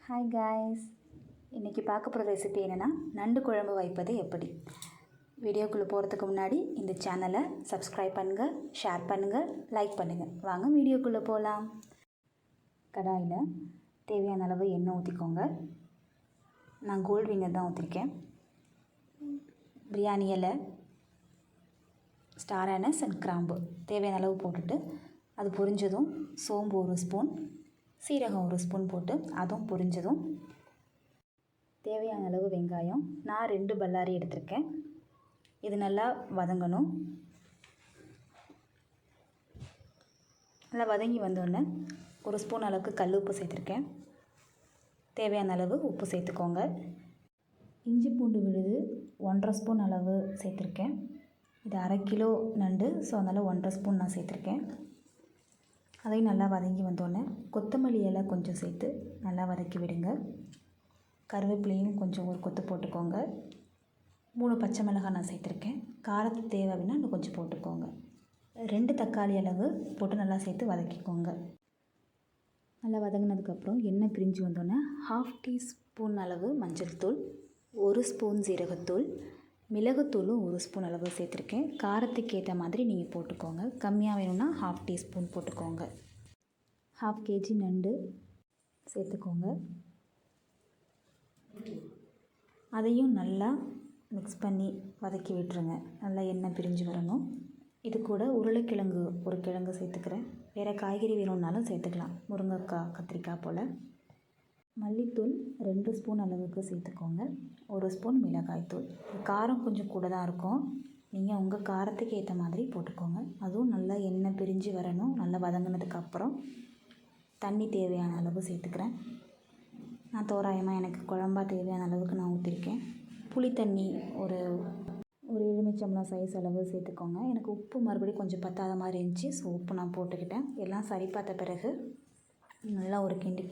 Hi guys, இன்றைக்கி பார்க்க போகிற ரெசிபி என்னென்னா நண்டு குழம்பு வைப்பது எப்படி. வீடியோக்குள்ளே போகிறதுக்கு முன்னாடி இந்த சேனலை சப்ஸ்கிரைப் பண்ணுங்கள், ஷேர் பண்ணுங்கள், லைக் பண்ணுங்கள். வாங்க வீடியோக்குள்ளே போகலாம். கடாயில் தேவையான அளவு எண்ணெய் ஊற்றிக்கோங்க. நான் கோல்டு வின்னர் தான் ஊற்றிருக்கேன். பிரியாணி இலை, ஸ்டார் ஆனஸ் அண்ட் கிராம்பு தேவையான அளவு போட்டுட்டு அது பொரிஞ்சதும் சோம்பு 1 ஸ்பூன், சீரகம் 1 ஸ்பூன் போட்டு அதுவும் பொரிஞ்சதும் தேவையான அளவு வெங்காயம், நான் 2 பல்லாரி எடுத்திருக்கேன். இது நல்லா வதங்கணும். நல்லா வதங்கி வந்தோடனே 1 ஸ்பூன் அளவுக்கு கல் உப்பு சேர்த்துருக்கேன். தேவையான அளவு உப்பு சேர்த்துக்கோங்க. இஞ்சி பூண்டு விழுது 1.5 ஸ்பூன் அளவு சேர்த்துருக்கேன். இது 1/2 கிலோ நண்டு, ஸோ அதனால் 1.5 ஸ்பூன் நான் சேர்த்துருக்கேன். அதையும் நல்லா வதங்கி வந்தோடனே கொத்தமல்லி இலை கொஞ்சம் சேர்த்து நல்லா வதக்கி விடுங்க. கருவேப்பிலையும் கொஞ்சம் ஒரு கொத்து போட்டுக்கோங்க. 3 பச்சை மிளகாய் நான் சேர்த்துருக்கேன். காரத்துக்கு தேவை அப்படின்னா இன்னும் கொஞ்சம் போட்டுக்கோங்க. 2 தக்காளி அளவு போட்டு நல்லா சேர்த்து வதக்கிக்கோங்க. நல்லா வதங்கினதுக்கப்புறம் எண்ணெய் பிரிஞ்சு வந்தோடனே 1/2 டீஸ்பூன் அளவு மஞ்சள் தூள், 1 ஸ்பூன் சீரகத்தூள், மிளகுத்தூளும் 1 ஸ்பூன் அளவு சேர்த்துருக்கேன். காரத்துக்கு ஏற்ற மாதிரி நீங்கள் போட்டுக்கோங்க. கம்மியாக வேணும்னா 1/2 டீஸ்பூன் போட்டுக்கோங்க. 1/2 கேஜி நண்டு சேர்த்துக்கோங்க. அதையும் நல்லா மிக்ஸ் பண்ணி வதக்கி விட்டுருங்க. நல்லா எண்ணெய் பிரிஞ்சு வரணும். இது கூட உருளைக்கிழங்கு 1 கிழங்கு சேர்த்துக்கிறேன். வேறு காய்கறி வேணும்னாலும் சேர்த்துக்கலாம், முருங்கைக்காய், கத்திரிக்காய் போல். மல்லித்தூள் 2 ஸ்பூன் அளவுக்கு சேர்த்துக்கோங்க. 1 ஸ்பூன் மிளகாய்த்தூள். காரம் கொஞ்சம் கூட தான் இருக்கும், நீங்கள் உங்கள் காரத்துக்கு ஏற்ற மாதிரி போட்டுக்கோங்க. அதுவும் நல்லா எண்ணெய் பிரிஞ்சு வரணும். நல்லா வதங்கினதுக்கப்புறம் தண்ணி தேவையான அளவு சேர்த்துக்கிறேன். நான் தோராயமாக எனக்கு குழம்பா தேவையான அளவுக்கு நான் ஊற்றிருக்கேன். புளி தண்ணி ஒரு எலுமிச்சம்பழம் சைஸ் அளவு சேர்த்துக்கோங்க. எனக்கு உப்பு மறுபடியும் கொஞ்சம் பத்தாத மாதிரி இருந்துச்சு, ஸோ உப்பு நான் போட்டுக்கிட்டேன். எல்லாம் சரி பார்த்த பிறகு நல்லா ஒரு கிண்டி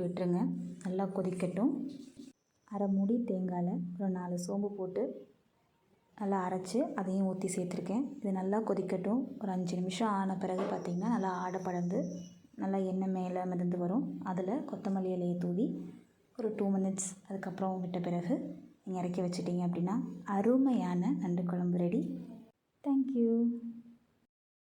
விட்டுருங்க. நல்லா கொதிக்கட்டும். அரை மூடி தேங்காயில் ஒரு 4 சோம்பு போட்டு நல்லா அரைச்சி அதையும் ஊற்றி சேர்த்துருக்கேன். இது நல்லா கொதிக்கட்டும். ஒரு 5 நிமிஷம் ஆன பிறகு பார்த்திங்கன்னா நல்லா ஆடை படர்ந்து நல்லா எண்ணெய் மேலே மிதந்து வரும். அதில் கொத்தமல்லி இலையை தூவி ஒரு 2 மினிட்ஸ் அதுக்கப்புறம் விட்ட பிறகு நீங்கள் இறக்கி வச்சிட்டிங்க அப்படின்னா அருமையான நண்டு குழம்பு ரெடி. தேங்க்யூ.